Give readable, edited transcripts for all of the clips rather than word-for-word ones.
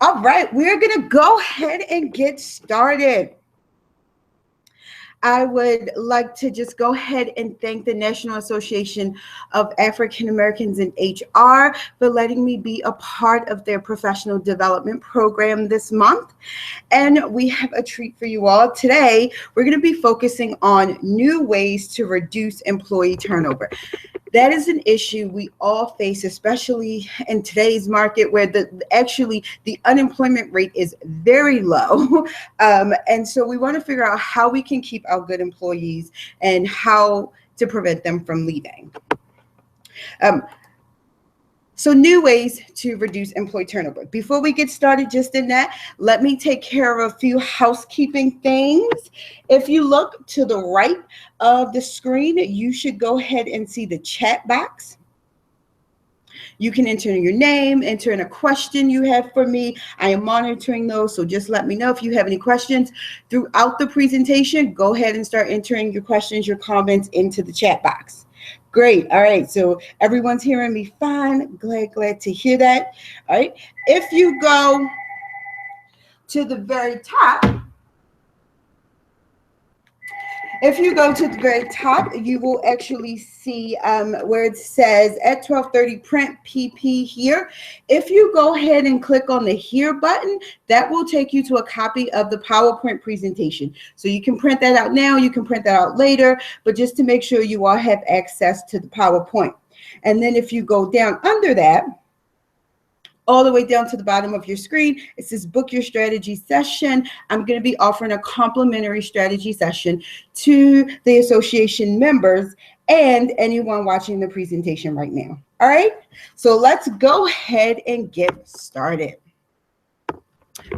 All right, we're going to go ahead and get started. I would like to just go ahead and thank the National Association of African Americans in HR for letting me be a part of their professional development program this month. And we have a treat for you all. Today, we're going to be focusing on new ways to reduce employee turnover. That is an issue we all face, especially in today's market where the unemployment rate is very low. And so we want to figure out how we can keep our good employees and how to prevent them from leaving. So new ways to reduce employee turnover. Before we get started just in that, let me take care of a few housekeeping things. If you look to the right of the screen, you should go ahead and see the chat box. You can enter in your name, enter in a question you have for me. I am monitoring those, so just let me know if you have any questions throughout the presentation. Go ahead and start entering your questions, your comments into the chat box. Great. All right. So everyone's hearing me fine. Glad to hear that. All right. If you go to the very top, you will actually see where it says at 12:30 print PP here. If you go ahead and click on the here button, that will take you to a copy of the PowerPoint presentation. So you can print that out now, you can print that out later, but just to make sure you all have access to the PowerPoint. And then if you go down under that, all the way down to the bottom of your screen, it says book your strategy session. I'm going to be offering a complimentary strategy session to the association members and anyone watching the presentation right now. All right, so let's go ahead and get started.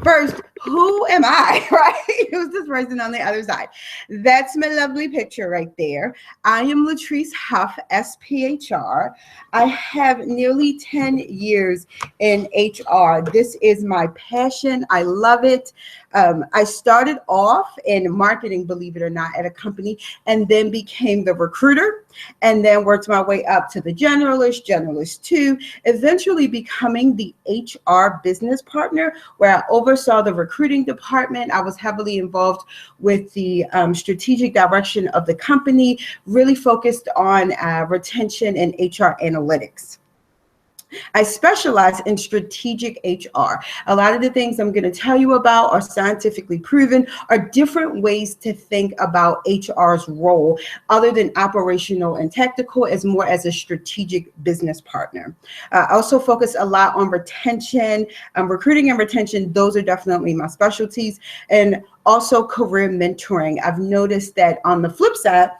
First, who am I, right? Who's this person on the other side? That's my lovely picture right there. I am Latrice Huff, SPHR. I have nearly 10 years in HR. This is my passion. I love it. I started off in marketing, believe it or not, at a company, and then became the recruiter, and then worked my way up to the generalist 2, eventually becoming the HR business partner, where I oversaw the recruiting department. I was heavily involved with the strategic direction of the company, really focused on retention and HR analytics. I specialize in strategic HR. A lot of the things I'm going to tell you about are scientifically proven, are different ways to think about HR's role other than operational and tactical, as more as a strategic business partner. I also focus a lot on retention, recruiting and retention. Those are definitely my specialties, and also career mentoring. I've noticed that on the flip side,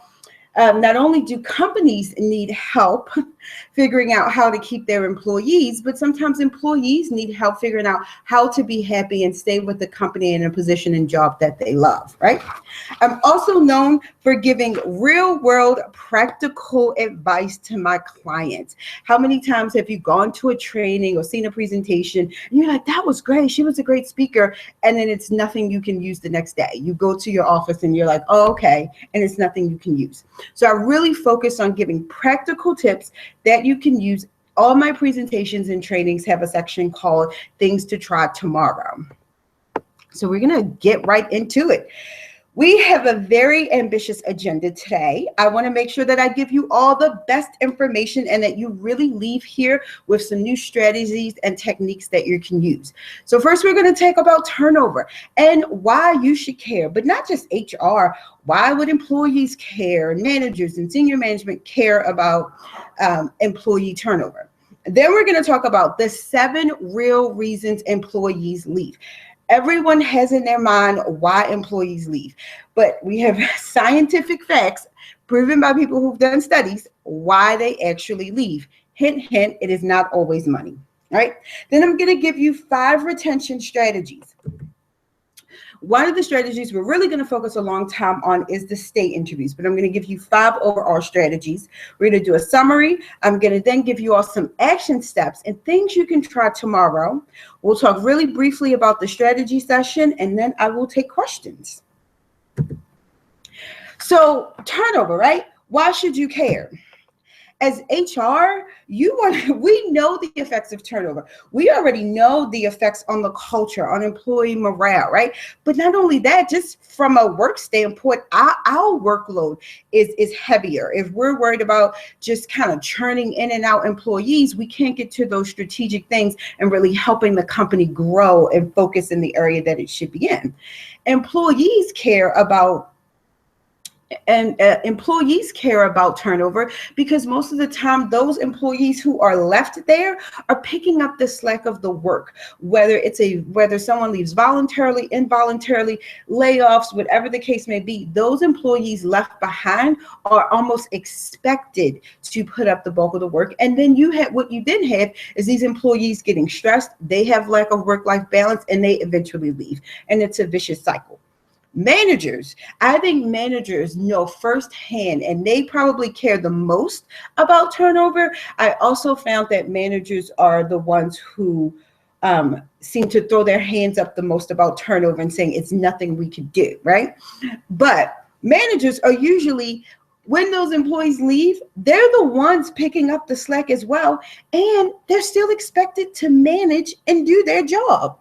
not only do companies need help figuring out how to keep their employees, but sometimes employees need help figuring out how to be happy and stay with the company in a position and job that they love, right? I'm also known for giving real-world practical advice to my clients. How many times have you gone to a training or seen a presentation and you're like, that was great, she was a great speaker, and then it's nothing you can use the next day? You go to your office and you're like, oh, okay, and it's nothing you can use. So I really focus on giving practical tips that you can use. All my presentations and trainings have a section called Things to Try Tomorrow. So we're going to get right into it. We have a very ambitious agenda today. I want to make sure that I give you all the best information and that you really leave here with some new strategies and techniques that you can use. So first, we're going to talk about turnover and why you should care, but not just HR. Why would employees care? Managers and senior management care about employee turnover. Then we're going to talk about the 7 real reasons employees leave. Everyone has in their mind why employees leave, but we have scientific facts proven by people who've done studies why they actually leave. Hint, hint, it is not always money, right? Then I'm going to give you 5 retention strategies. One of the strategies we're really going to focus a long time on is the stay interviews, but I'm going to give you 5 overall strategies. We're going to do a summary. I'm going to then give you all some action steps and things you can try tomorrow. We'll talk really briefly about the strategy session, and then I will take questions. So turnover, right? Why should you care? as HR, we know the effects of turnover. We already know the effects on the culture, on employee morale, right? But not only that, just from a work standpoint, our workload is heavier. If we're worried about just kind of churning in and out employees, we can't get to those strategic things and really helping the company grow and focus in the area that it should be in. Employees care about employees care about turnover because most of the time those employees who are left there are picking up the slack of the work, whether someone leaves voluntarily, involuntarily, layoffs, whatever the case may be. Those employees left behind are almost expected to put up the bulk of the work. And then what you then have is these employees getting stressed, they have lack of work-life balance, and they eventually leave, and it's a vicious cycle. Managers, I think managers know firsthand, and they probably care the most about turnover. I also found that managers are the ones who seem to throw their hands up the most about turnover and saying it's nothing we could do, right? But managers are usually, when those employees leave, they're the ones picking up the slack as well, and they're still expected to manage and do their job.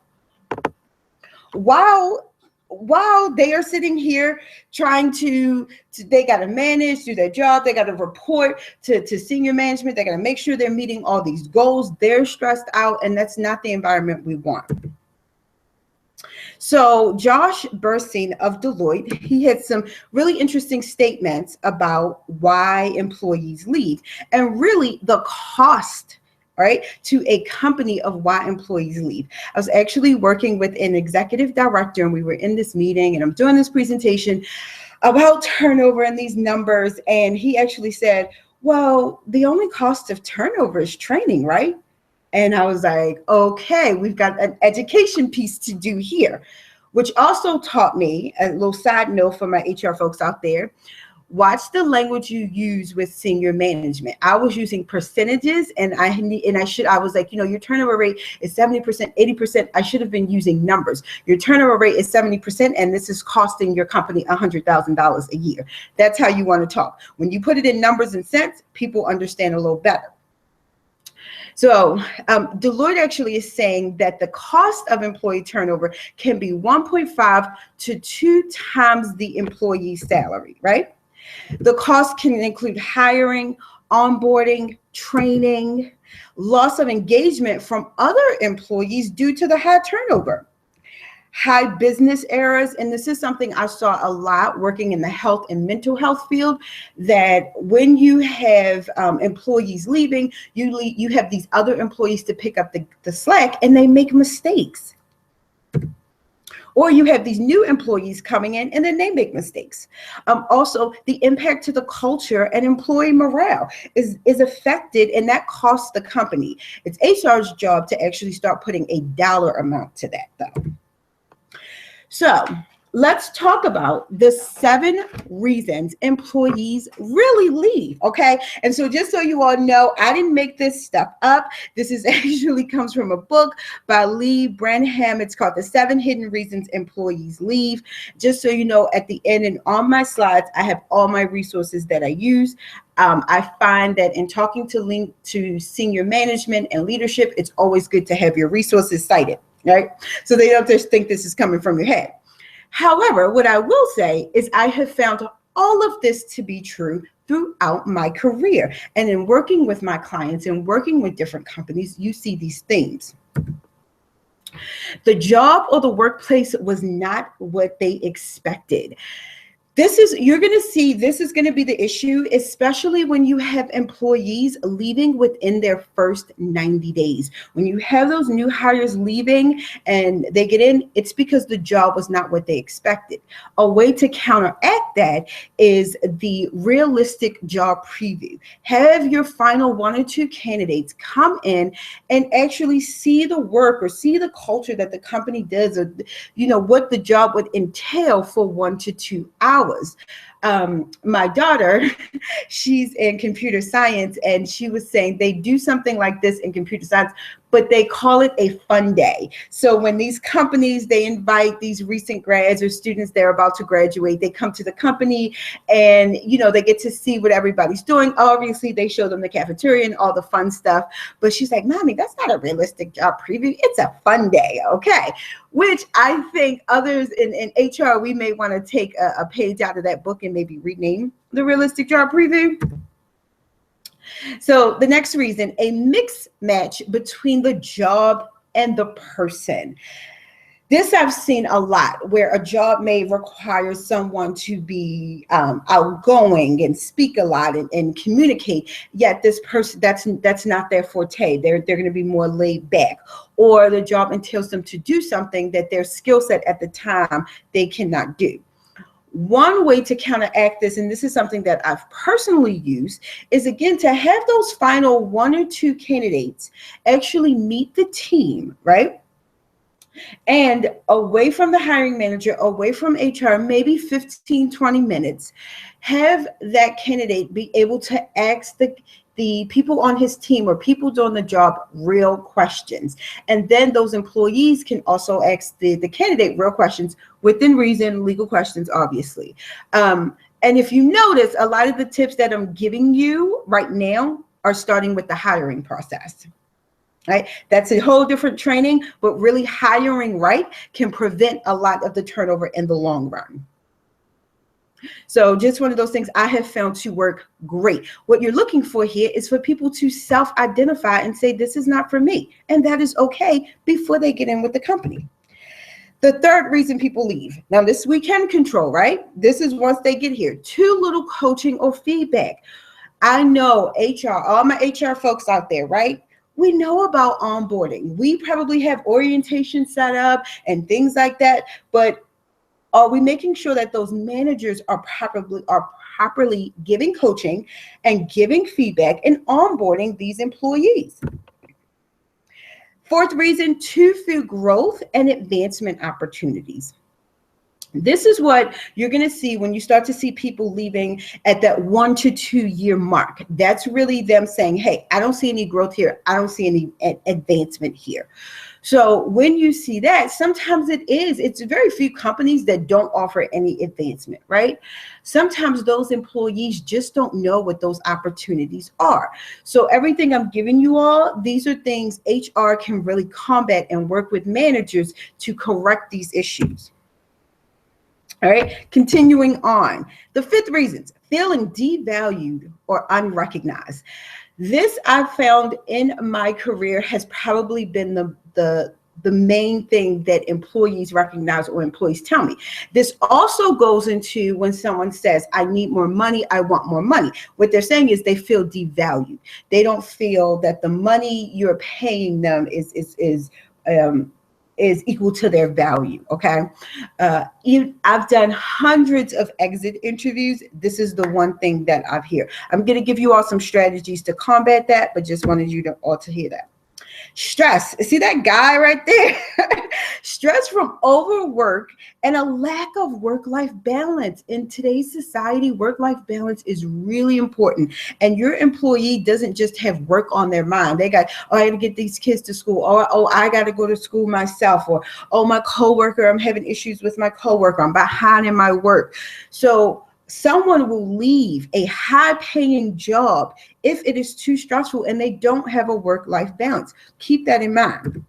While they are sitting here trying to they got to manage, do their job, they got to report to senior management, they got to make sure they're meeting all these goals, they're stressed out, and that's not the environment we want. So Josh Burstein of Deloitte, he had some really interesting statements about why employees leave and really the cost, right, to a company of why employees leave. I was actually working with an executive director, and we were in this meeting, and I'm doing this presentation about turnover and these numbers, and he actually said, well, the only cost of turnover is training, right? And I was like, okay, we've got an education piece to do here, which also taught me, a little side note for my HR folks out there, watch the language you use with senior management. I was using percentages, and I was like, your turnover rate is 70%, 80%. I should have been using numbers. Your turnover rate is 70%, and this is costing your company $100,000 a year. That's how you want to talk. When you put it in numbers and cents, people understand a little better. So Deloitte actually is saying that the cost of employee turnover can be 1.5 to 2 times the employee's salary, right? The cost can include hiring, onboarding, training, loss of engagement from other employees due to the high turnover, high business errors. And this is something I saw a lot working in the health and mental health field, that when you have employees leaving, you have these other employees to pick up the slack, and they make mistakes. Or you have these new employees coming in, and then they make mistakes. Also, the impact to the culture and employee morale is affected, and that costs the company. It's HR's job to actually start putting a dollar amount to that, though. So let's talk about the 7 reasons employees really leave, okay? And so just so you all know, I didn't make this stuff up. This is actually comes from a book by Lee Branham. It's called The 7 Hidden Reasons Employees Leave. Just so you know, at the end and on my slides, I have all my resources that I use. I find that in talking to senior management and leadership, it's always good to have your resources cited, right? So they don't just think this is coming from your head. However, what I will say is I have found all of this to be true throughout my career. And in working with my clients and working with different companies, you see these themes. The job or the workplace was not what they expected. You're going to see this is going to be the issue, especially when you have employees leaving within their first 90 days. When you have those new hires leaving and they get in, it's because the job was not what they expected. A way to counteract that is the realistic job preview. Have your final 1 or 2 candidates come in and actually see the work or see the culture that the company does, or what the job would entail for 1 to 2 hours. My daughter, she's in computer science, and she was saying they do something like this in computer science, but they call it a fun day. So when these companies, they invite these recent grads or students they're about to graduate, they come to the company and, they get to see what everybody's doing. Obviously, they show them the cafeteria and all the fun stuff. But she's like, Mommy, that's not a realistic job preview. It's a fun day. Okay. Which I think others in HR, we may want to take a page out of that book and maybe rename the realistic job preview. So the next reason, a mix match between the job and the person. This I've seen a lot, where a job may require someone to be outgoing and speak a lot and communicate, yet this person, that's not their forte. They're going to be more laid back, or the job entails them to do something that their skill set at the time they cannot do. One way to counteract this, and this is something that I've personally used, is again to have those final one or two candidates actually meet the team, right? And away from the hiring manager, away from HR, maybe 15, 20 minutes, have that candidate be able to ask the people on his team or people doing the job real questions. And then those employees can also ask the candidate real questions within reason, legal questions, obviously. And if you notice, a lot of the tips that I'm giving you right now are starting with the hiring process. Right? That's a whole different training, but really hiring right can prevent a lot of the turnover in the long run. So just one of those things I have found to work great. What you're looking for here is for people to self-identify and say, this is not for me. And that is okay before they get in with the company. The third reason people leave. Now, this we can control, right? This is once they get here. Too little coaching or feedback. I know HR, all my HR folks out there, right? We know about onboarding. We probably have orientation set up and things like that, but are we making sure that those managers are properly giving coaching and giving feedback and onboarding these employees? Fourth reason, too few growth and advancement opportunities. This is what you're going to see when you start to see people leaving at that 1 to 2 year mark. That's really them saying, hey, I don't see any growth here. I don't see any advancement here. So when you see that, sometimes it's very few companies that don't offer any advancement, right? Sometimes those employees just don't know what those opportunities are. So everything I'm giving you all, these are things HR can really combat and work with managers to correct these issues. All right, continuing on. The fifth reason, feeling devalued or unrecognized. This I've found in my career has probably been the main thing that employees recognize or employees tell me. This also goes into when someone says, I need more money, I want more money. What they're saying is they feel devalued. They don't feel that the money you're paying them is equal to their value, okay? I've done hundreds of exit interviews. This is the one thing that I've heard. I'm gonna give you all some strategies to combat that, but just wanted you to all to hear that. Stress, see that guy right there? Stress from overwork and a lack of work-life balance. In today's society, work-life balance is really important. And your employee doesn't just have work on their mind. They got, oh, I got to get these kids to school. Or, oh, I got to go to school myself. Or, oh, my coworker, I'm having issues with my coworker. I'm behind in my work. So someone will leave a high-paying job if it is too stressful and they don't have a work-life balance. Keep that in mind.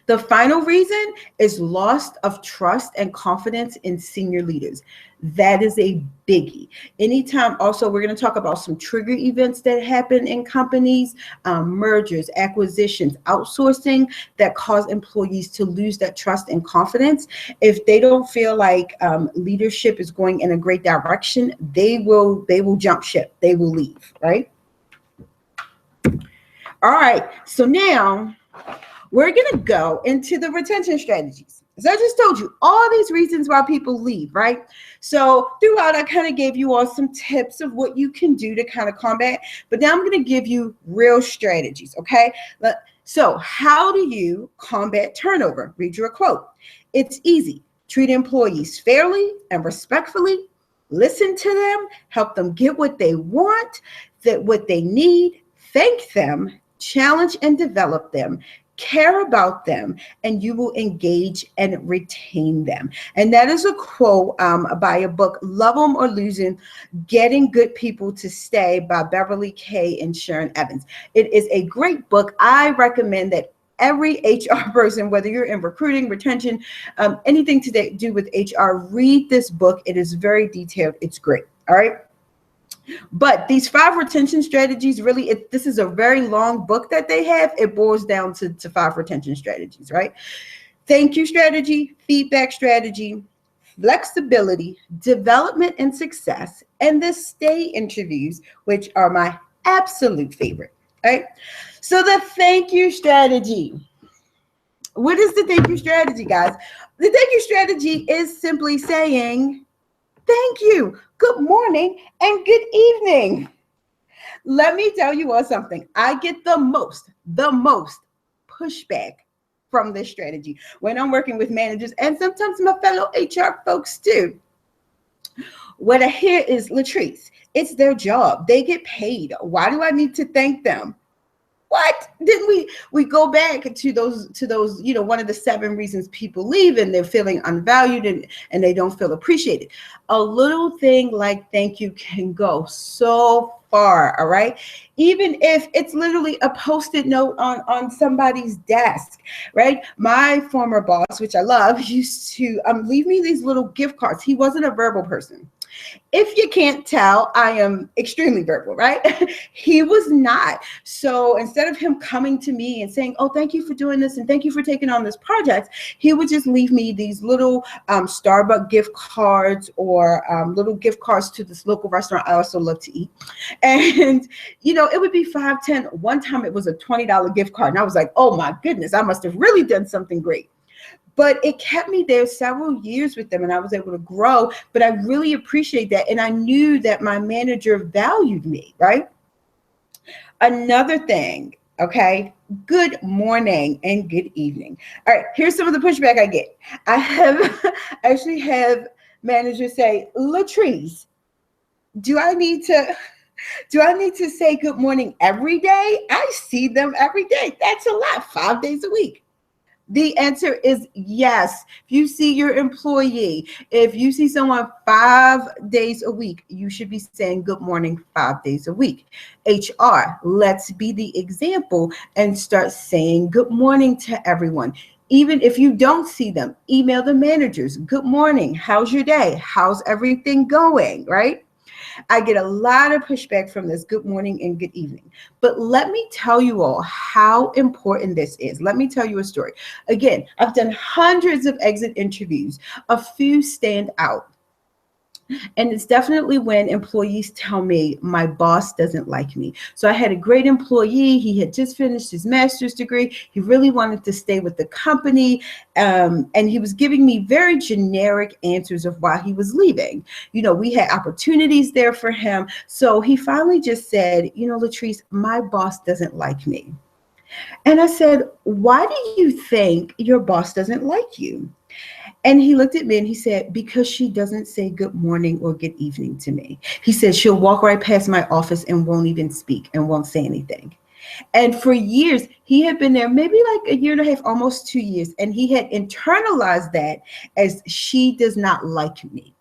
The final reason is loss of trust and confidence in senior leaders. That is a biggie. Anytime, also, we're going to talk about some trigger events that happen in companies, mergers, acquisitions, outsourcing that cause employees to lose that trust and confidence. If they don't feel like leadership is going in a great direction, they will jump ship. They will leave, right? All right. So now we're going to go into the retention strategies. So I just told you all these reasons why people leave, right? So throughout, I kind of gave you all some tips of what you can do to kind of combat, but now I'm going to give you real strategies, okay? So how do you combat turnover? Read your quote. It's easy. Treat employees fairly and respectfully. listen to them, help them get what they want, that what they need, thank them, challenge and develop them, care about them, and you will engage and retain them. And that is a quote by a book, Love 'Em or Lose 'Em, Getting Good People to Stay by Beverly Kay and Sharon Evans. It is a great book. I recommend that every HR person, whether you're in recruiting, retention, anything to do with HR, read this book. It is very detailed. It's great. All right. But these 5 retention strategies, really, this is a very long book that they have. It boils down to 5 retention strategies, right? Thank you strategy, feedback strategy, flexibility, development and success, and the stay interviews, which are my absolute favorite, right? So the thank you strategy. What is the thank you strategy, guys? The thank you strategy is simply saying, thank you, good morning, and good evening. Let me tell you all something. I get the most pushback from this strategy when I'm working with managers and sometimes my fellow HR folks too. What I hear is, Latrice, it's their job. They get paid. Why do I need to thank them? What? Didn't we go back to those, one of the 7 reasons people leave, and they're feeling unvalued and they don't feel appreciated. A little thing like thank you can go so far, all right? Even if it's literally a Post-it note on somebody's desk, right? My former boss, which I love, used to leave me these little gift cards. He wasn't a verbal person. If you can't tell, I am extremely verbal, right? He was not. So instead of him coming to me and saying, oh, thank you for doing this and thank you for taking on this project, he would just leave me these little Starbucks gift cards or little gift cards to this local restaurant I also love to eat. And, it would be 5, 10. One time it was a $20 gift card. And I was like, oh my goodness, I must have really done something great. But it kept me there several years with them, and I was able to grow. But I really appreciate that. And I knew that my manager valued me, right? Another thing, okay, good morning and good evening. All right, here's some of the pushback I get. I actually have managers say, Latrice, do I need to say good morning every day? I see them every day. That's a lot, 5 days a week. The answer is yes. If you see your employee, if you see someone 5 days a week, you should be saying good morning 5 days a week. HR, let's be the example and start saying good morning to everyone. Even if you don't see them, email the managers. Good morning. How's your day? How's everything going? Right? I get a lot of pushback from this good morning and good evening. But let me tell you all how important this is. Let me tell you a story. Again, I've done hundreds of exit interviews. A few stand out. And it's definitely when employees tell me my boss doesn't like me. So I had a great employee. He had just finished his master's degree. He really wanted to stay with the company. And he was giving me very generic answers of why he was leaving. We had opportunities there for him. So he finally just said, Latrice, my boss doesn't like me. And I said, why do you think your boss doesn't like you? And he looked at me and he said, because she doesn't say good morning or good evening to me. He said, she'll walk right past my office and won't even speak and won't say anything. And for years, he had been there, maybe like a year and a half, almost 2 years. And he had internalized that as she does not like me.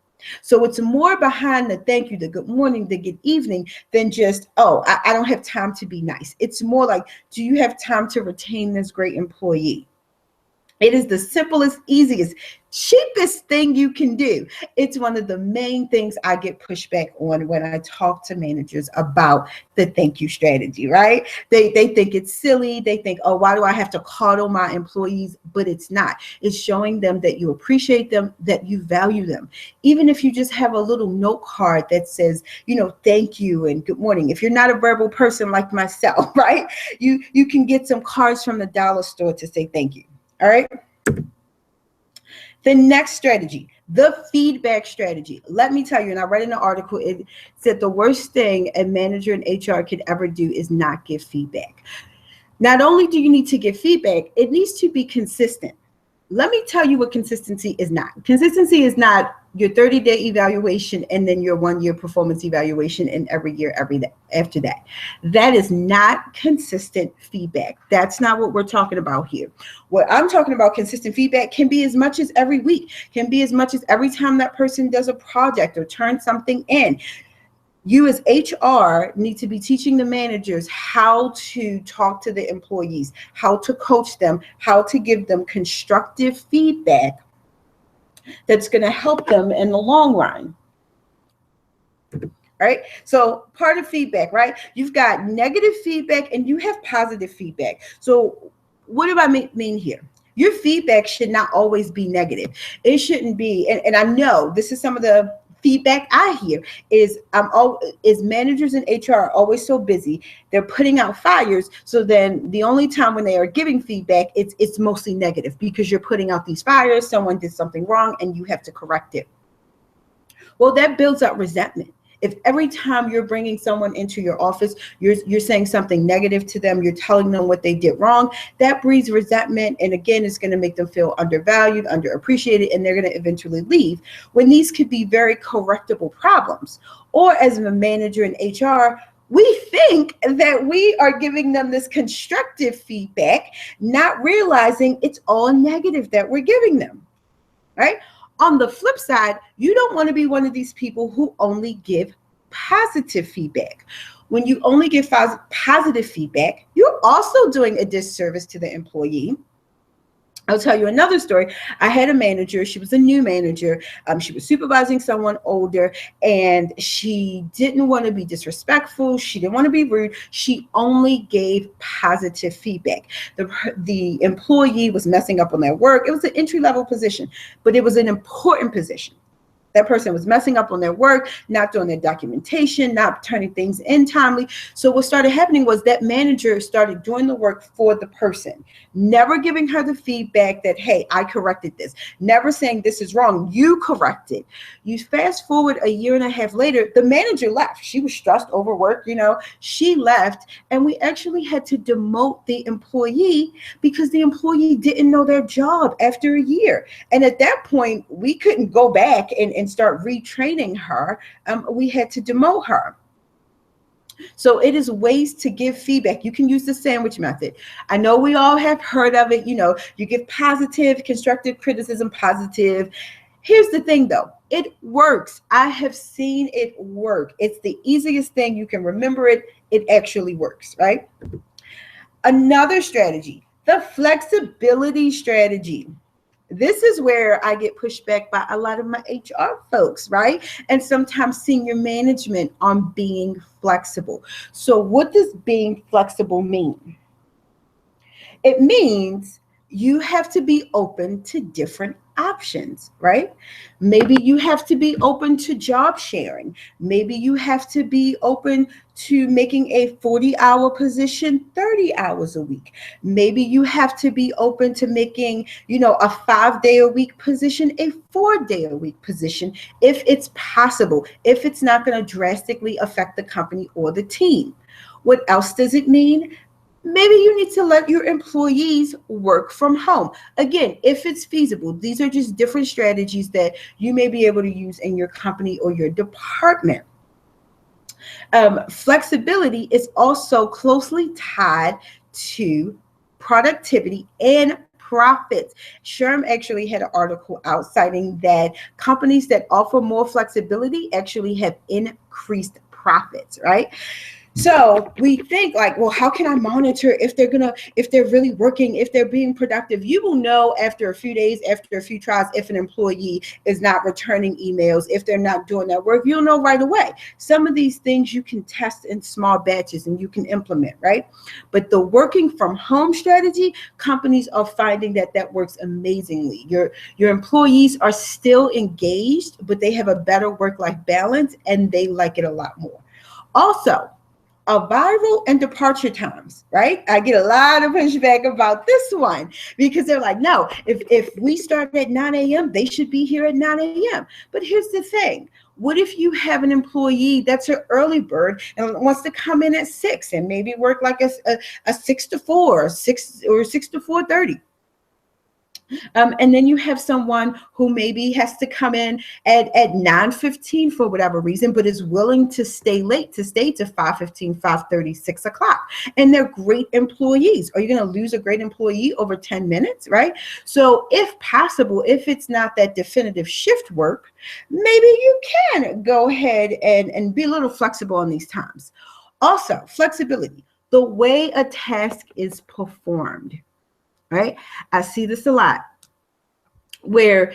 So it's more behind the thank you, the good morning, the good evening than just, oh, I don't have time to be nice. It's more like, do you have time to retain this great employee? It is the simplest, easiest, cheapest thing you can do. It's one of the main things I get pushback on when I talk to managers about the thank you strategy, right? They think it's silly. They think, oh, why do I have to coddle my employees? But it's not. It's showing them that you appreciate them, that you value them. Even if you just have a little note card that says, thank you and good morning. If you're not a verbal person like myself, right? You can get some cards from the dollar store to say thank you. All right. The next strategy, the feedback strategy. Let me tell you, and I read in an article, it said the worst thing a manager in HR could ever do is not give feedback. Not only do you need to give feedback, it needs to be consistent. Let me tell you what consistency is not. Consistency is not your 30-day evaluation, and then your 1-year performance evaluation, and every year, after that. That is not consistent feedback. That's not what we're talking about here. What I'm talking about, consistent feedback, can be as much as every week, can be as much as every time that person does a project or turns something in. You as HR need to be teaching the managers how to talk to the employees, how to coach them, how to give them constructive feedback that's going to help them in the long run. Right? So part of feedback, right? You've got negative feedback and you have positive feedback. So what do I mean here? Your feedback should not always be negative. It shouldn't be, and I know this is some of the feedback I hear is managers in HR are always so busy, they're putting out fires. So then the only time when they are giving feedback, it's mostly negative because you're putting out these fires, someone did something wrong and you have to correct it. Well, that builds up resentment. If every time you're bringing someone into your office, you're saying something negative to them, you're telling them what they did wrong, that breeds resentment. And again, it's going to make them feel undervalued, underappreciated, and they're going to eventually leave, when these could be very correctable problems. Or as a manager in HR, we think that we are giving them this constructive feedback, not realizing it's all negative that we're giving them, right? On the flip side, you don't want to be one of these people who only give positive feedback. When you only give positive feedback, you're also doing a disservice to the employee. I'll tell you another story. I had a manager. She was a new manager. She was supervising someone older, and she didn't want to be disrespectful. She didn't want to be rude. She only gave positive feedback. The employee was messing up on their work. It was an entry-level position, but it was an important position. That person was messing up on their work, not doing their documentation, not turning things in timely. So what started happening was that manager started doing the work for the person, never giving her the feedback that, hey, I corrected this, never saying this is wrong, you corrected. You fast forward a year and a half later, the manager left. She was stressed, overworked, she left, and we actually had to demote the employee because the employee didn't know their job after a year. And at that point, we couldn't go back and start retraining her. We had to demote her. So it is ways to give feedback. You can use the sandwich method. I know we all have heard of it. You give positive, constructive criticism, positive. Here's the thing though, it works. I have seen it work. It's the easiest thing. You can remember it. It actually works, right? Another strategy, the flexibility strategy. This is where I get pushed back by a lot of my HR folks, right? And sometimes senior management on being flexible. So what does being flexible mean? It means you have to be open to different options, right? Maybe you have to be open to job sharing. Maybe you have to be open to making a 40-hour position 30 hours a week. Maybe you have to be open to making, a 5-day-a-week position a 4-day-a-week position if it's possible, if it's not going to drastically affect the company or the team. What else does it mean? Maybe you need to let your employees work from home. Again, if it's feasible, these are just different strategies that you may be able to use in your company or your department. Flexibility is also closely tied to productivity and profits. Sherm actually had an article out citing that companies that offer more flexibility actually have increased profits, right? So we think like, well, how can I monitor if they're really working, if they're being productive? You will know after a few days, after a few tries, if an employee is not returning emails, if they're not doing their work, you'll know right away. Some of these things you can test in small batches and you can implement, right? But the working from home strategy, companies are finding that works amazingly. Your employees are still engaged, but they have a better work-life balance and they like it a lot more. Also, arrival and departure times, right? I get a lot of pushback about this one because they're like, no, if we start at 9 a.m., they should be here at 9 a.m. But here's the thing. What if you have an employee that's an early bird and wants to come in at 6 and maybe work like a 6 to 4, 6 or 6 to 4:30? And then you have someone who maybe has to come in at 9:15 for whatever reason, but is willing to stay late, to stay to 5:15, 5:30, 6 o'clock. And they're great employees. Are you going to lose a great employee over 10 minutes, right? So if possible, if it's not that definitive shift work, maybe you can go ahead and be a little flexible on these times. Also, flexibility, the way a task is performed, right? I see this a lot where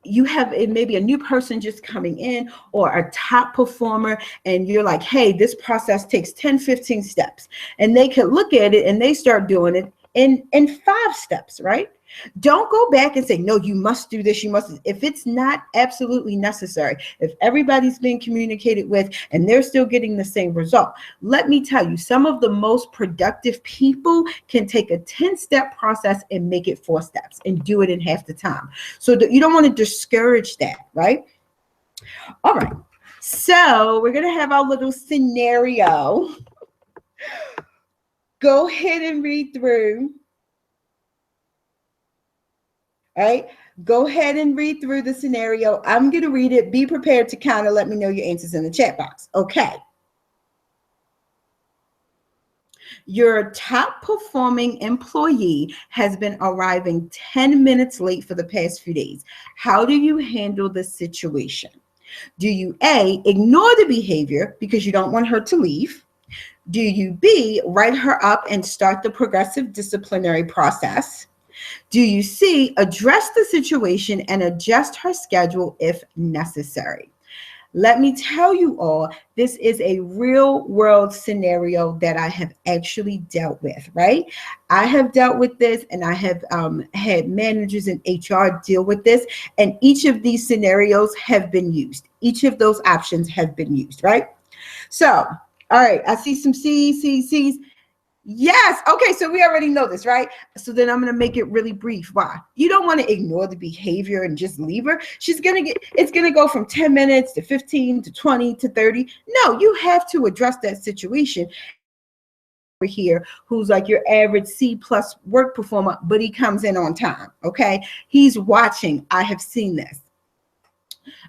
you have maybe a new person just coming in or a top performer, and you're like, hey, this process takes 10, 15 steps. And they could look at it and they start doing it in 5 steps, right? Don't go back and say, no, you must do this. You must, if it's not absolutely necessary, if everybody's being communicated with and they're still getting the same result. Let me tell you, some of the most productive people can take a 10-step process and make it 4 steps and do it in half the time. So that you don't want to discourage that, right? All right. So we're going to have our little scenario. Go ahead and read through. All right, go ahead and read through the scenario. I'm going to read it. Be prepared to kind of let me know your answers in the chat box. Okay. Your top performing employee has been arriving 10 minutes late for the past few days. How do you handle this situation? Do you A, ignore the behavior because you don't want her to leave? Do you B, write her up and start the progressive disciplinary process? Do you C, address the situation and adjust her schedule if necessary? Let me tell you all, this is a real world scenario that I have actually dealt with, right? I have dealt with this, and I have had managers in HR deal with this, and each of these scenarios have been used. Each of those options have been used, right? So, all right, I see some C's. Yes. Okay. So we already know this, right? So then I'm going to make it really brief. Why? You don't want to ignore the behavior and just leave her. It's going to go from 10 minutes to 15 to 20 to 30. No, you have to address that situation. Here, who's like your average C+ work performer, but he comes in on time. Okay. He's watching. I have seen this.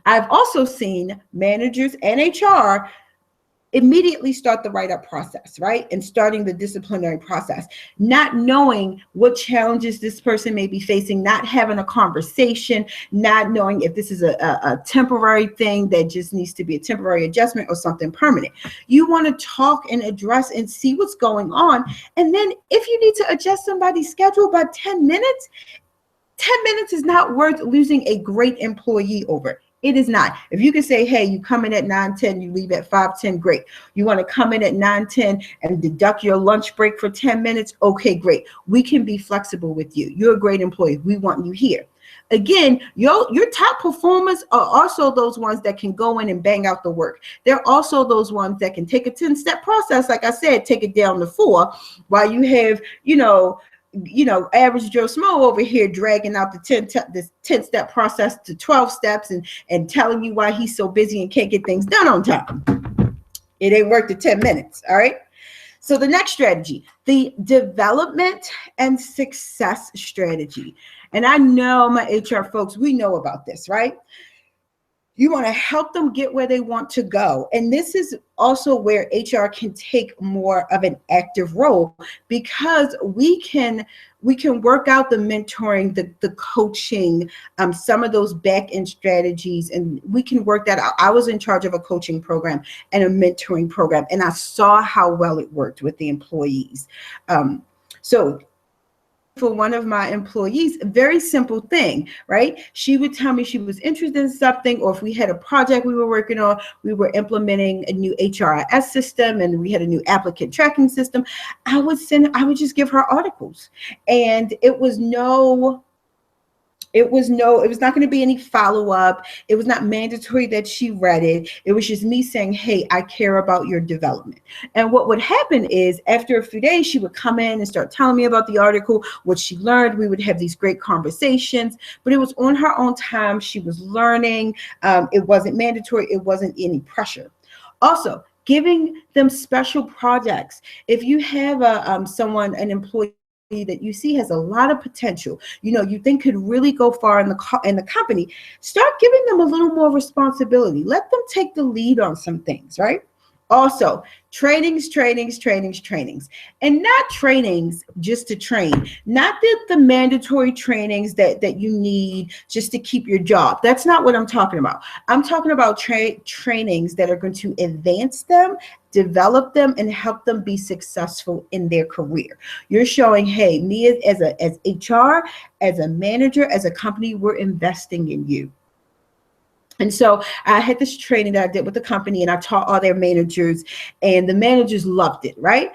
I've also seen managers and HR immediately start the write-up process, right? And starting the disciplinary process, not knowing what challenges this person may be facing, not having a conversation, not knowing if this is a temporary thing that just needs to be a temporary adjustment or something permanent. You want to talk and address and see what's going on. And then if you need to adjust somebody's schedule by 10 minutes, 10 minutes is not worth losing a great employee over. It is not. If you can say, hey, you come in at 9:10, you leave at 5:10, great. You want to come in at 9:10 and deduct your lunch break for 10 minutes? Okay, great. We can be flexible with you. You're a great employee. We want you here. Again, your top performers are also those ones that can go in and bang out the work. They're also those ones that can take a 10-step process, like I said, take it down to 4, while you have, average Joe Smo over here dragging out the 10-step process to 12 steps and telling you why he's so busy and can't get things done on time. It ain't worth the 10 minutes, all right? So the next strategy, the development and success strategy. And I know my HR folks, we know about this, right? You want to help them get where they want to go. And this is also where HR can take more of an active role, because we can work out the mentoring, the coaching, some of those back end strategies, and we can work that out. I was in charge of a coaching program and a mentoring program, and I saw how well it worked with the employees. So for one of my employees, a very simple thing, right? She would tell me she was interested in something, or if we had a project we were working on, we were implementing a new HRIS system and we had a new applicant tracking system. I would just give her articles, and it was not going to be any follow-up. It was not mandatory that she read it. It was just me saying, hey, I care about your development. And what would happen is after a few days, she would come in and start telling me about the article, what she learned. We would have these great conversations, but it was on her own time. She was learning. It wasn't mandatory. It wasn't any pressure. Also, giving them special projects. If you have an employee that you see has a lot of potential, you think could really go far in the company, start giving them a little more responsibility. Let them take the lead on some things, right? Also, trainings, and not trainings just to train, not the mandatory trainings that you need just to keep your job. That's not what I'm talking about. I'm talking about trainings that are going to advance them, develop them, and help them be successful in their career. You're showing, hey, me as HR, as a manager, as a company, we're investing in you. And so I had this training that I did with the company, and I taught all their managers, and the managers loved it, right?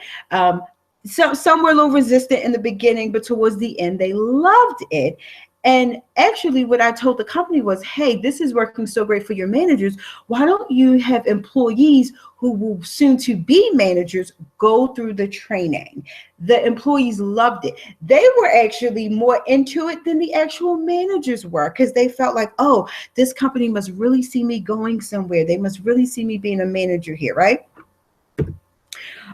Some were a little resistant in the beginning, but towards the end, they loved it. And actually, what I told the company was, hey, this is working so great for your managers. Why don't you have employees who will soon to be managers go through the training? The employees loved it. They were actually more into it than the actual managers were, because they felt like, oh, this company must really see me going somewhere. They must really see me being a manager here, right?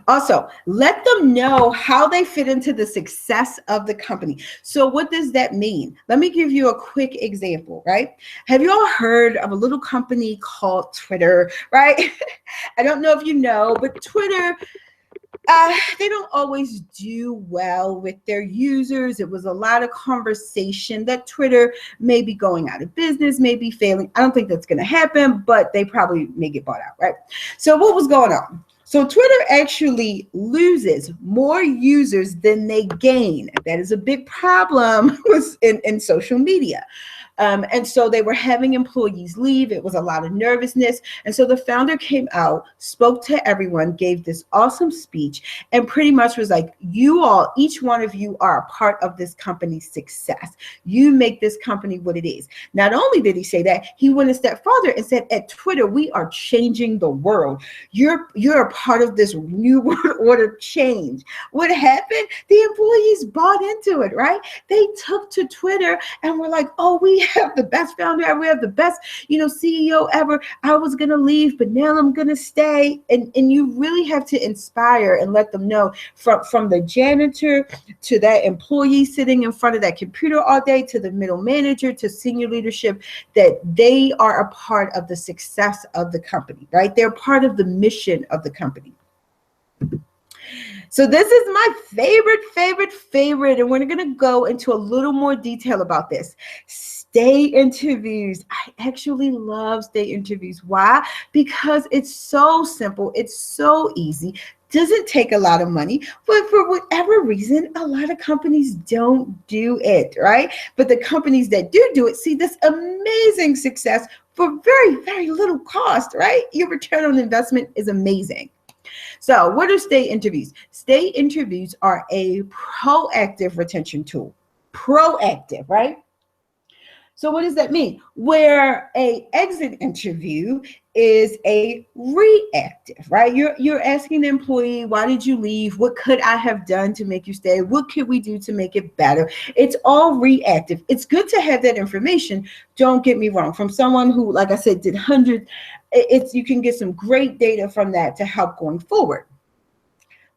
Also, let them know how they fit into the success of the company. So what does that mean? Let me give you a quick example, right? Have you all heard of a little company called Twitter, right? I don't know if you know, but Twitter, they don't always do well with their users. It was a lot of conversation that Twitter may be going out of business, may be failing. I don't think that's going to happen, but they probably may get bought out, right? So what was going on? So Twitter actually loses more users than they gain. That is a big problem in social media. And so they were having employees leave. It was a lot of nervousness. And so the founder came out, spoke to everyone, gave this awesome speech, and pretty much was like, you all, each one of you are a part of this company's success. You make this company what it is. Not only did he say that, he went a step further and said, at Twitter, we are changing the world. You're a part of this new world order change. What happened? The employees bought into it, right? They took to Twitter and were like, oh, we have the best founder ever. We have the best, CEO ever. I was going to leave, but now I'm going to stay. And you really have to inspire and let them know, from the janitor to that employee sitting in front of that computer all day, to the middle manager, to senior leadership, that they are a part of the success of the company, right? They're part of the mission of the company. So this is my favorite, and we're going to go into a little more detail about this. Stay interviews. I actually love stay interviews. Why? Because it's so simple. It's so easy. Doesn't take a lot of money, but for whatever reason, a lot of companies don't do it, right? But the companies that do it see this amazing success for very, very little cost, right? Your return on investment is amazing. So what are stay interviews? Stay interviews are a proactive retention tool. Proactive, right? So what does that mean? Where a exit interview is a reactive, right? You're asking the employee, why did you leave? What could I have done to make you stay? What could we do to make it better? It's all reactive. It's good to have that information. Don't get me wrong. From someone who, like I said, did hundreds, you can get some great data from that to help going forward.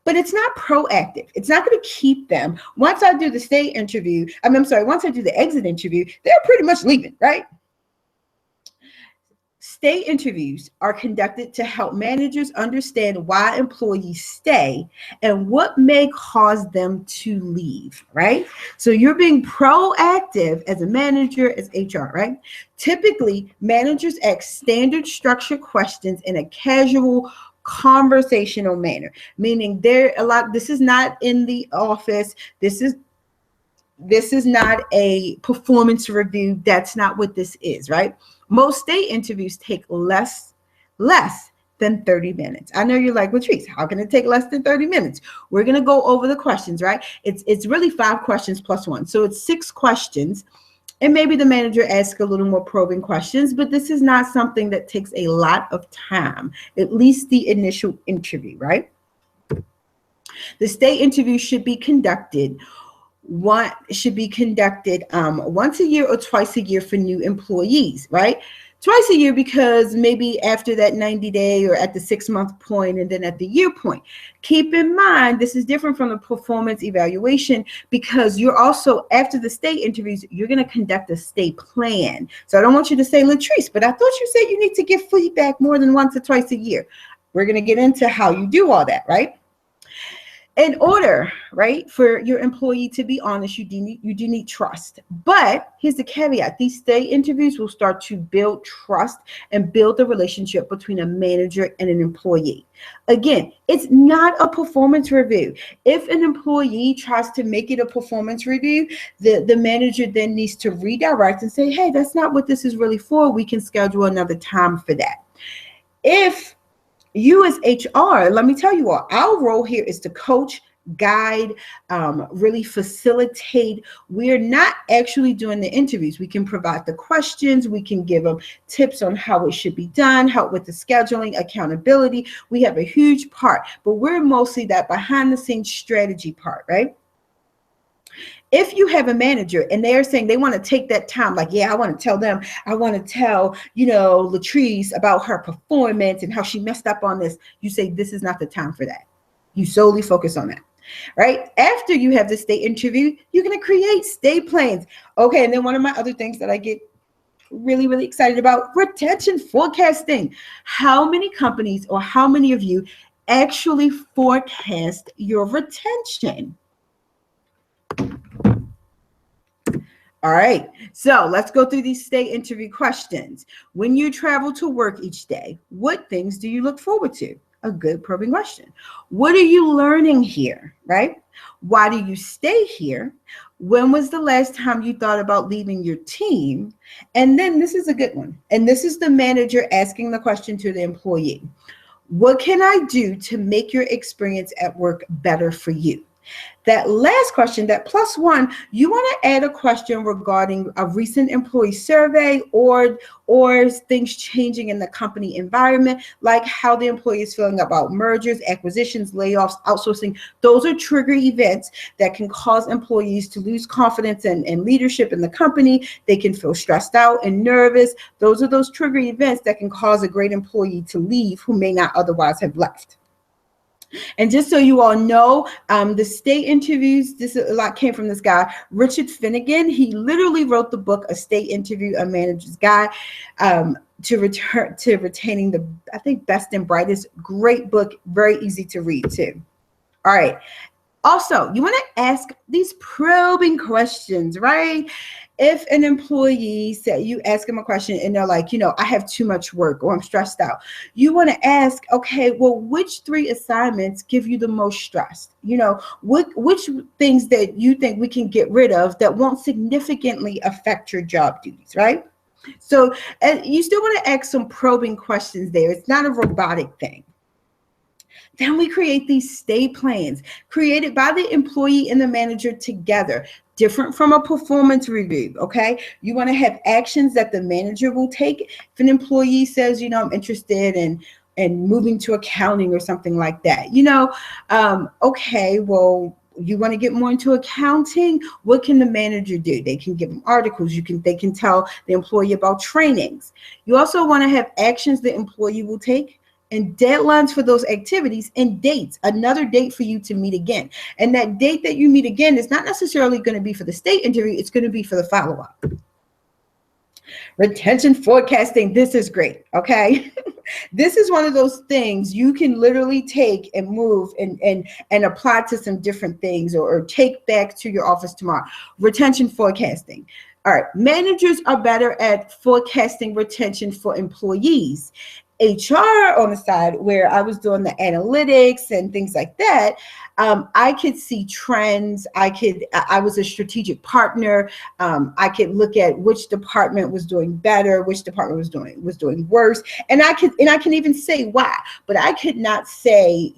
But it's not proactive. It's not going to keep them. Once I do the stay interview, once I do the exit interview, they're pretty much leaving, right? Stay interviews are conducted to help managers understand why employees stay and what may cause them to leave, right? So you're being proactive as a manager, as HR, right? Typically, managers ask standard structured questions in a casual, conversational manner, meaning this is not in the office. This is not a performance review. That's not what this is, right? Most stay interviews take less than 30 minutes. I know you're like, Latrice, how can it take less than 30 minutes? We're going to go over the questions, right? It's really 5 questions plus 1. So it's 6 questions. And maybe the manager asks a little more probing questions, but this is not something that takes a lot of time, at least the initial interview, right? The stay interview should be conducted once a year or twice a year for new employees, right? Twice a year because maybe after that 90-day or at the 6-month point and then at the year point. Keep in mind, this is different from the performance evaluation because you're also, after the state interviews, you're going to conduct a state plan. So I don't want you to say, Latrice, but I thought you said you need to give feedback more than once or twice a year. We're going to get into how you do all that, right? In order, right, for your employee to be honest, you do need trust. But here's the caveat: these state interviews will start to build trust and build the relationship between a manager and an employee. Again, it's not a performance review. If an employee tries to make it a performance review, the manager then needs to redirect and say, hey, that's not what this is really for. We can schedule another time for that. If you as HR, let me tell you all, our role here is to coach, guide, really facilitate. We're not actually doing the interviews. We can provide the questions. We can give them tips on how it should be done, help with the scheduling, accountability. We have a huge part, but we're mostly that behind the scenes strategy part, right? If you have a manager and they're saying they want to take that time, like, yeah, I want to tell, Latrice about her performance and how she messed up on this, you say, this is not the time for that. You solely focus on that, right? After you have the state interview, you're going to create state plans. Okay. And then one of my other things that I get really, really excited about, retention forecasting. How many companies or how many of you actually forecast your retention? All right, so let's go through these state interview questions. When you travel to work each day, what things do you look forward to? A good probing question. What are you learning here, right? Why do you stay here? When was the last time you thought about leaving your team? And then this is a good one. And this is the manager asking the question to the employee. What can I do to make your experience at work better for you? That last question, that +1, you want to add a question regarding a recent employee survey or things changing in the company environment, like how the employee is feeling about mergers, acquisitions, layoffs, outsourcing. Those are trigger events that can cause employees to lose confidence in leadership in the company. They can feel stressed out and nervous. Those are those trigger events that can cause a great employee to leave who may not otherwise have left. And just so you all know, the state interviews, this a lot came from this guy, Richard Finnegan. He literally wrote the book, A State Interview, A Manager's Guide to Retaining the, I think, Best and Brightest. Great book, very easy to read too. All right. Also, you want to ask these probing questions, right? If an employee said, you ask them a question and they're like, I have too much work or I'm stressed out. You want to ask, okay, well, which 3 assignments give you the most stress? Which things that you think we can get rid of that won't significantly affect your job duties, right? So you still want to ask some probing questions there. It's not a robotic thing. Then we create these state plans created by the employee and the manager together, different from a performance review, okay? You want to have actions that the manager will take. If an employee says, I'm interested in moving to accounting or something like that, okay, well, you want to get more into accounting? What can the manager do? They can give them articles. They can tell the employee about trainings. You also want to have actions the employee will take and deadlines for those activities and dates, another date for you to meet again. And that date that you meet again is not necessarily going to be for the state interview. It's going to be for the follow-up. Retention forecasting. This is great. Okay. This is one of those things you can literally take and move and apply to some different things or take back to your office tomorrow. Retention forecasting. All right. Managers are better at forecasting retention for employees. HR on the side, where I was doing the analytics and things like that, I could see trends. I was a strategic partner. I could look at which department was doing better, which department was doing worse, and I can even say why. But I could not say,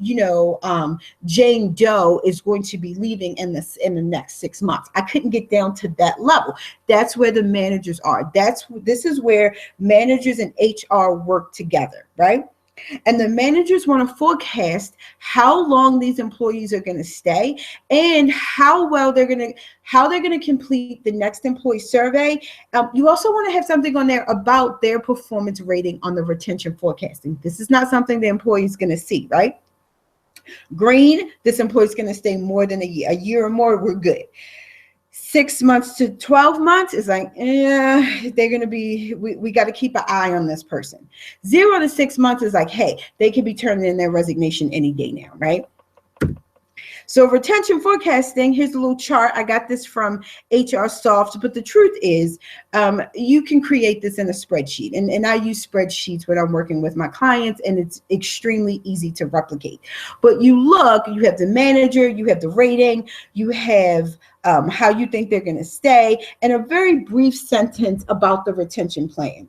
Jane Doe is going to be leaving in the next 6 months. I couldn't get down to that level. That's where the managers are. This is where managers and HR work together, right? And the managers want to forecast how long these employees are going to stay and how they're going to complete the next employee survey. You also want to have something on there about their performance rating on the retention forecasting. This is not something the employee is going to see, right? Green, this employee is going to stay more than a year or more, we're good. 6 months to 12 months is like, they're going to be, we got to keep an eye on this person. 0 to 6 months is like, hey, they could be turning in their resignation any day now, right? So retention forecasting, here's a little chart. I got this from HR Soft, but the truth is you can create this in a spreadsheet. And I use spreadsheets when I'm working with my clients, and it's extremely easy to replicate. But you have the manager, you have the rating, you have how you think they're going to stay, and a very brief sentence about the retention plan.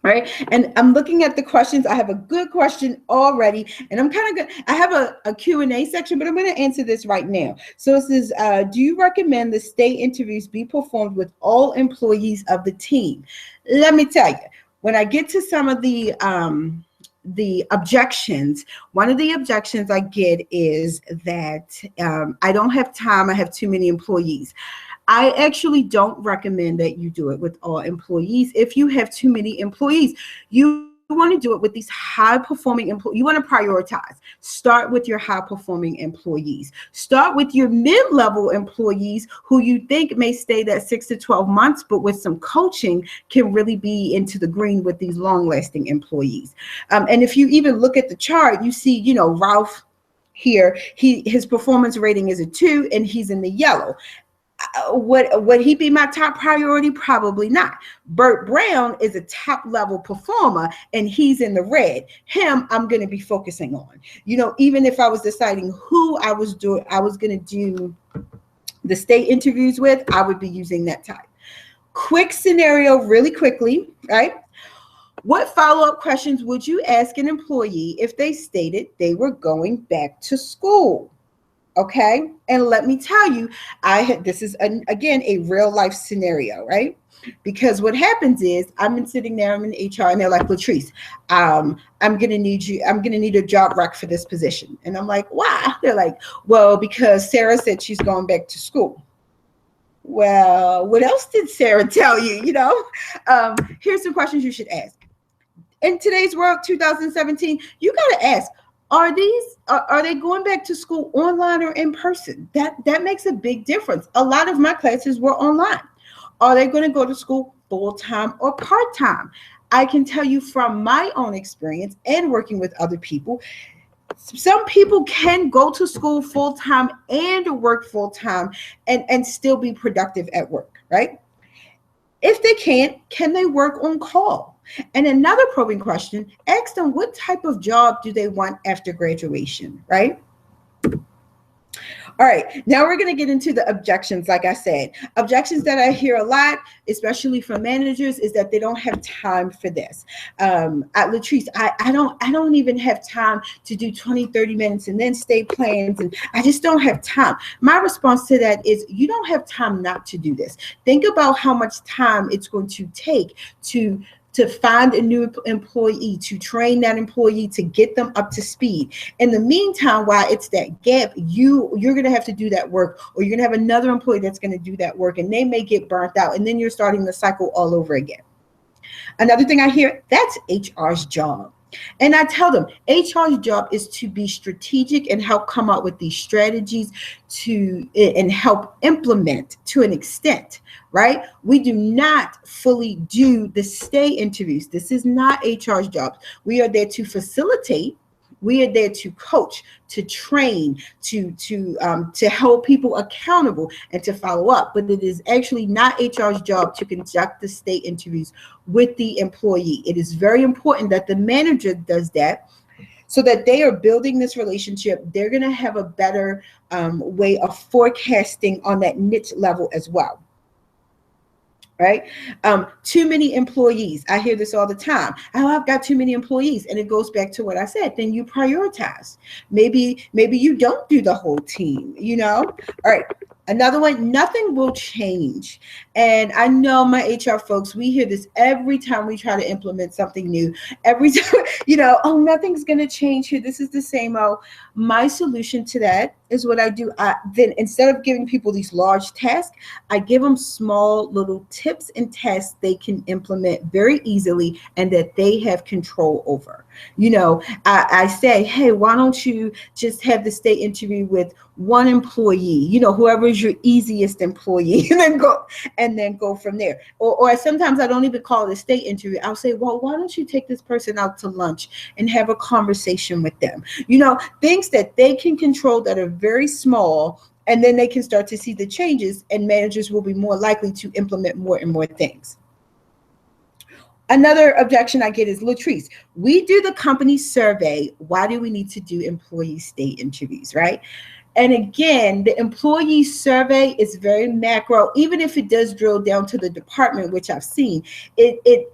Right. And I'm looking at the questions. I have a good question already, and I'm kind of good. I have a Q&A section, but I'm going to answer this right now. So it says, do you recommend the stay interviews be performed with all employees of the team? Let me tell you, when I get to some of the objections, one of the objections I get is that I don't have time. I have too many employees. I actually don't recommend that you do it with all employees. If you have too many employees, you want to do it with these high-performing employees. You want to prioritize. Start with your high-performing employees. Start with your mid-level employees who you think may stay that 6 to 12 months, but with some coaching can really be into the green with these long-lasting employees. And if you even look at the chart, you see, Ralph here, his performance rating is a 2, and he's in the yellow. Would he be my top priority? Probably not. Bert Brown is a top level performer, and he's in the red. Him, I'm going to be focusing on. Even if I was deciding who I was going to do the stay interviews with, I would be using that type. Quick scenario, really quickly, right? What follow-up questions would you ask an employee if they stated they were going back to school? Okay. And let me tell you, this is again a real life scenario, right? Because what happens is I'm sitting there, I'm in HR, and they're like, Latrice, I'm going to need a job rec for this position. And I'm like, why? They're like, well, because Sarah said she's going back to school. Well, what else did Sarah tell you? Here's some questions you should ask. In today's world, 2017, you got to ask, are they going back to school online or in person? That makes a big difference. A lot of my classes were online. Are they going to go to school full-time or part-time? I can tell you from my own experience and working with other people, some people can go to school full-time and work full-time and still be productive at work, right? If they can't, can they work on call? And another probing question, ask them what type of job do they want after graduation, right? All right, now we're going to get into the objections. Like I said, objections that I hear a lot, especially from managers, is that they don't have time for this. At Latrice, I don't even have time to do 20, 30 minutes and then stay plans, and I just don't have time. My response to that is you don't have time not to do this. Think about how much time it's going to take to find a new employee, to train that employee, to get them up to speed. In the meantime, while it's that gap, you're going to have to do that work, or you're going to have another employee that's going to do that work, and they may get burnt out, and then you're starting the cycle all over again. Another thing I hear, that's HR's job. And I tell them, HR's job is to be strategic and help come up with these strategies and help implement to an extent, right? We do not fully do the stay interviews. This is not HR's job. We are there to facilitate. We are there to coach, to train, to hold people accountable and to follow up. But it is actually not HR's job to conduct the stay interviews with the employee. It is very important that the manager does that so that they are building this relationship. They're going to have a better way of forecasting on that niche level as well. Right? Too many employees. I hear this all the time. Oh, I've got too many employees. And it goes back to what I said. Then you prioritize. Maybe you don't do the whole team, All right. Another one, nothing will change. And I know my HR folks, we hear this every time we try to implement something new. Every time, oh, nothing's going to change here. This is the same old. My solution to that is what I do. Then instead of giving people these large tasks, I give them small little tips and tasks they can implement very easily and that they have control over. I say, hey, why don't you just have the state interview with one employee, whoever is your easiest employee, and then go from there. Or sometimes I don't even call it a state interview. I'll say, well, why don't you take this person out to lunch and have a conversation with them? Things that they can control that are very small, and then they can start to see the changes, and managers will be more likely to implement more and more things. Another objection I get is, Latrice, we do the company survey. Why do we need to do employee state interviews, right? And again, the employee survey is very macro, even if it does drill down to the department, which I've seen.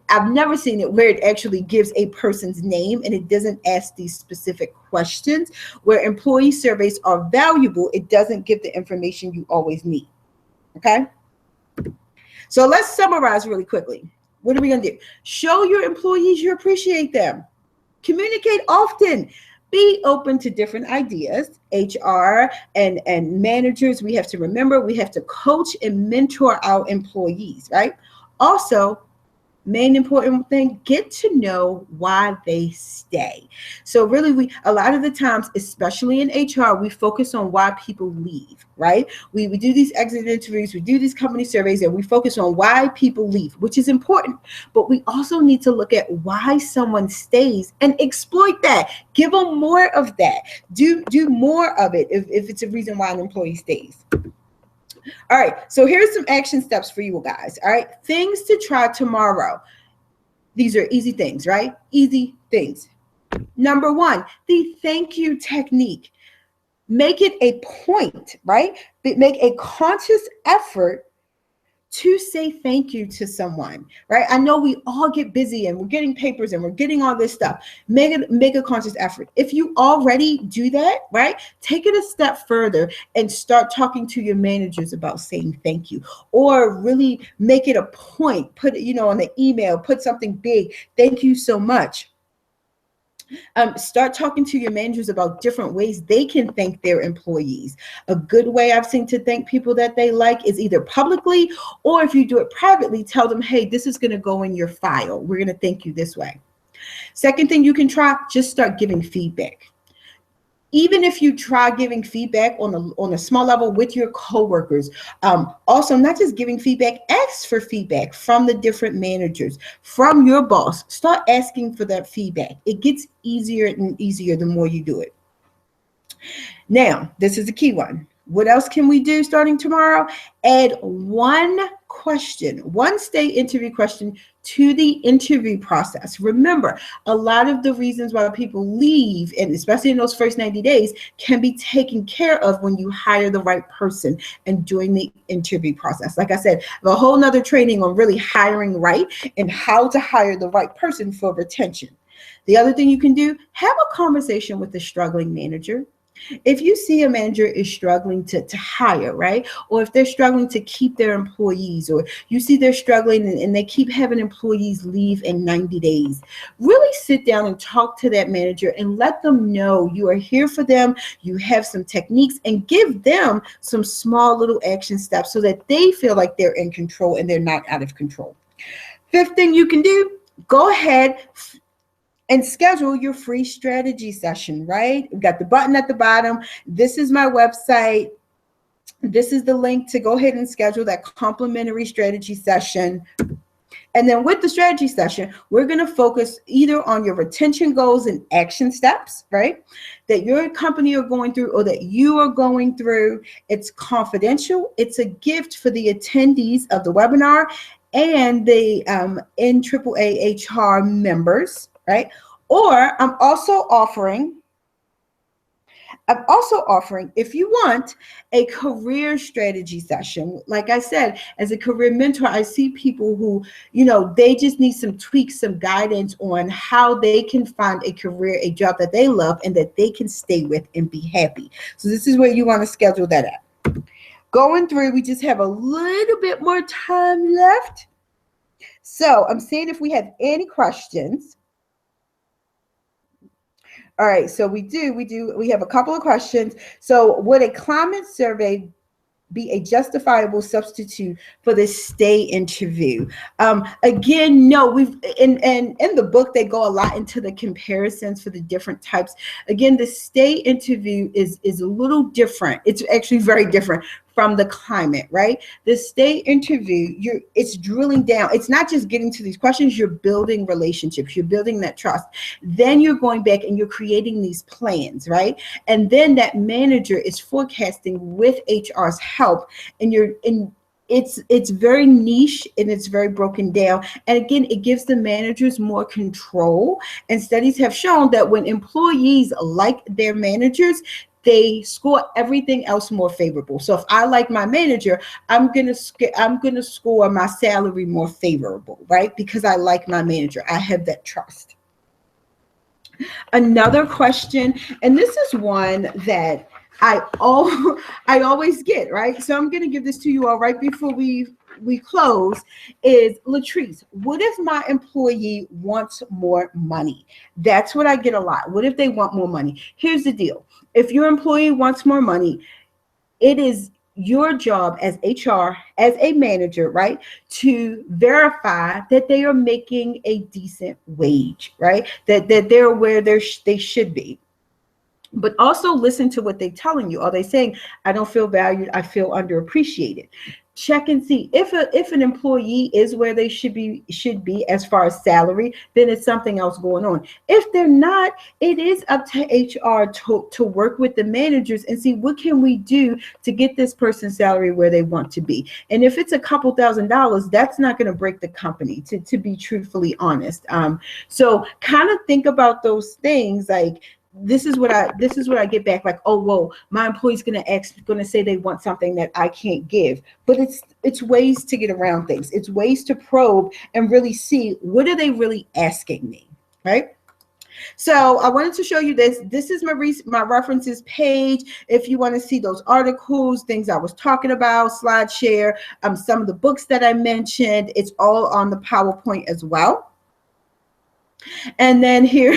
I've never seen it where it actually gives a person's name and it doesn't ask these specific questions. Where employee surveys are valuable, it doesn't give the information you always need. Okay? So let's summarize really quickly. What are we going to do? Show your employees you appreciate them. Communicate often. Be open to different ideas. HR and managers, we have to remember, we have to coach and mentor our employees, right? Also, main important thing, get to know why they stay. So really, a lot of the times, especially in HR, we focus on why people leave, right? We do these exit interviews, we do these company surveys, and we focus on why people leave, which is important. But we also need to look at why someone stays and exploit that. Give them more of that. Do more of it if it's a reason why an employee stays. All right, so here's some action steps for you guys. All right, things to try tomorrow. These are easy things, right? Easy things. Number one, the thank you technique. Make it a point, right? Make a conscious effort to say thank you to someone, right? I know we all get busy and we're getting papers and we're getting all this stuff. Make a conscious effort. If you already do that, right, take it a step further and start talking to your managers about saying thank you, or really make it a point. Put it, on the email, put something big. Thank you so much. Start talking to your managers about different ways they can thank their employees. A good way I've seen to thank people that they like is either publicly, or if you do it privately, tell them, hey, this is going to go in your file. We're going to thank you this way. Second thing you can try, just start giving feedback. Even if you try giving feedback on a small level with your coworkers, also not just giving feedback, ask for feedback from the different managers, from your boss. Start asking for that feedback. It gets easier and easier the more you do it. Now, this is a key one. What else can we do starting tomorrow? Add one state interview question to the interview process. Remember, a lot of the reasons why people leave, and especially in those first 90 days, can be taken care of when you hire the right person and during the interview process. Like I said, I have a whole nother training on really hiring right and how to hire the right person for retention. The other thing you can do, have a conversation with the struggling manager. If you see a manager is struggling to hire, right? Or if they're struggling to keep their employees, or you see they're struggling and they keep having employees leave in 90 days, really sit down and talk to that manager and let them know you are here for them. You have some techniques, and give them some small little action steps so that they feel like they're in control and they're not out of control. Fifth thing you can do, go ahead and schedule your free strategy session, right? We've got the button at the bottom. This is my website. This is the link to go ahead and schedule that complimentary strategy session. And then with the strategy session, we're going to focus either on your retention goals and action steps, right, that your company are going through or that you are going through. It's confidential. It's a gift for the attendees of the webinar and the NAAA HR members, right? Or I'm also offering, if you want, a career strategy session. Like I said, as a career mentor, I see people who, they just need some tweaks, some guidance on how they can find a career, a job that they love and that they can stay with and be happy. So this is where you want to schedule that at. going through, we just have a little bit more time left. So I'm seeing if we have any questions. All right, so we have a couple of questions. So would a climate survey be a justifiable substitute for the stay interview? Again, no, we've in the book they go a lot into the comparisons for the different types. Again, the stay interview is a little different. It's actually very different from the climate, right? The stay interview, it's drilling down. It's not just getting to these questions, you're building relationships, you're building that trust. Then you're going back and you're creating these plans, right? And then that manager is forecasting with HR's help, and it's very niche and it's very broken down. And again, it gives the managers more control. And studies have shown that when employees like their managers, they score everything else more favorable. So if I like my manager, I'm gonna score my salary more favorable, right? Because I like my manager. I have that trust. Another question, and this is one that I always get, right? So I'm going to give this to you all right before we close, is Latrice, what if my employee wants more money? That's what I get a lot. What if they want more money? Here's the deal. If your employee wants more money, it is your job as HR, as a manager, right, to verify that they are making a decent wage, right? That they're where they should be. But also listen to what they're telling you. Are they saying, I don't feel valued, I feel underappreciated? Check and see if an employee is where they should be as far as salary, then it's something else going on. If they're not, it is up to HR to work with the managers and see what can we do to get this person's salary where they want to be. And if it's a couple $1,000s, that's not going to break the company, to be truthfully honest. So kind of think about those things, like, this is what I get back, like, oh, whoa, my employee's gonna say they want something that I can't give. But it's ways to get around things. It's ways to probe and really see, what are they really asking me, right? So I wanted to show you this. This is my references page. If you want to see those articles, things I was talking about, slide share, some of the books that I mentioned, it's all on the PowerPoint as well. And then here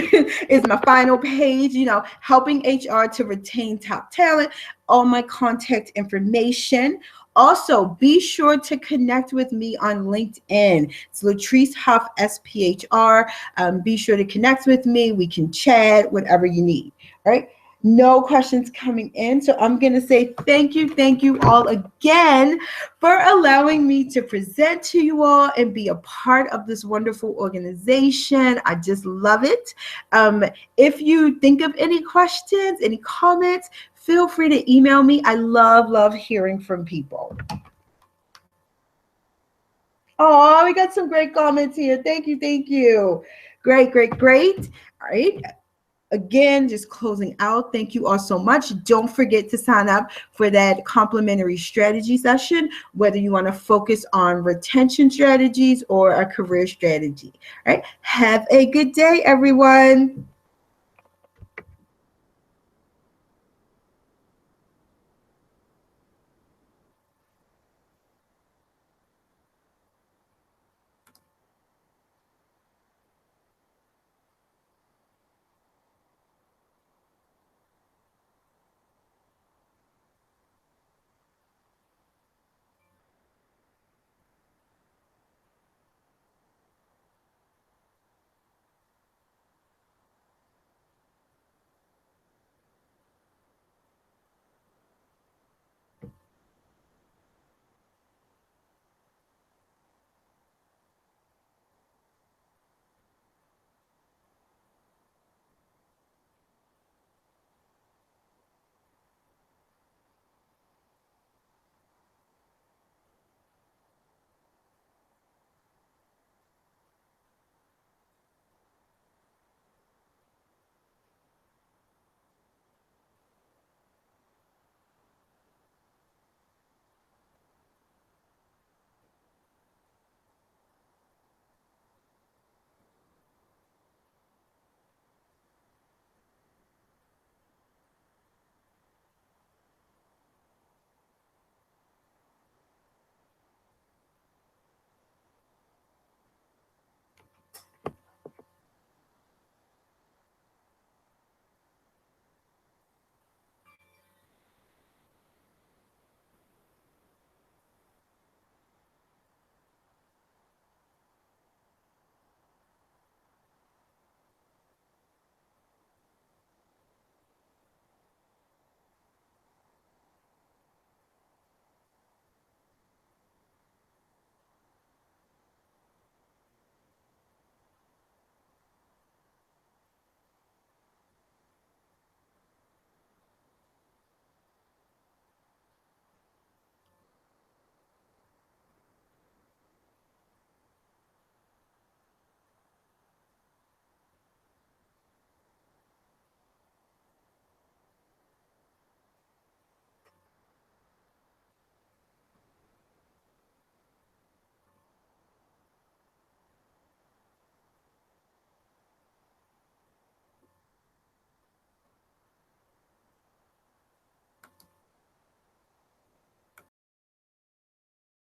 is my final page, helping HR to retain top talent, all my contact information. Also, be sure to connect with me on LinkedIn. It's Latrice Huff, SPHR. Be sure to connect with me. We can chat, whatever you need. All right. No questions coming in. So I'm going to say thank you all again for allowing me to present to you all and be a part of this wonderful organization. I just love it. If you think of any questions, any comments, feel free to email me. I love hearing from people. Oh, we got some great comments here. Thank you. Great. All right. Again, just closing out, thank you all so much. Don't forget to sign up for that complimentary strategy session, whether you want to focus on retention strategies or a career strategy. All right. Have a good day, everyone.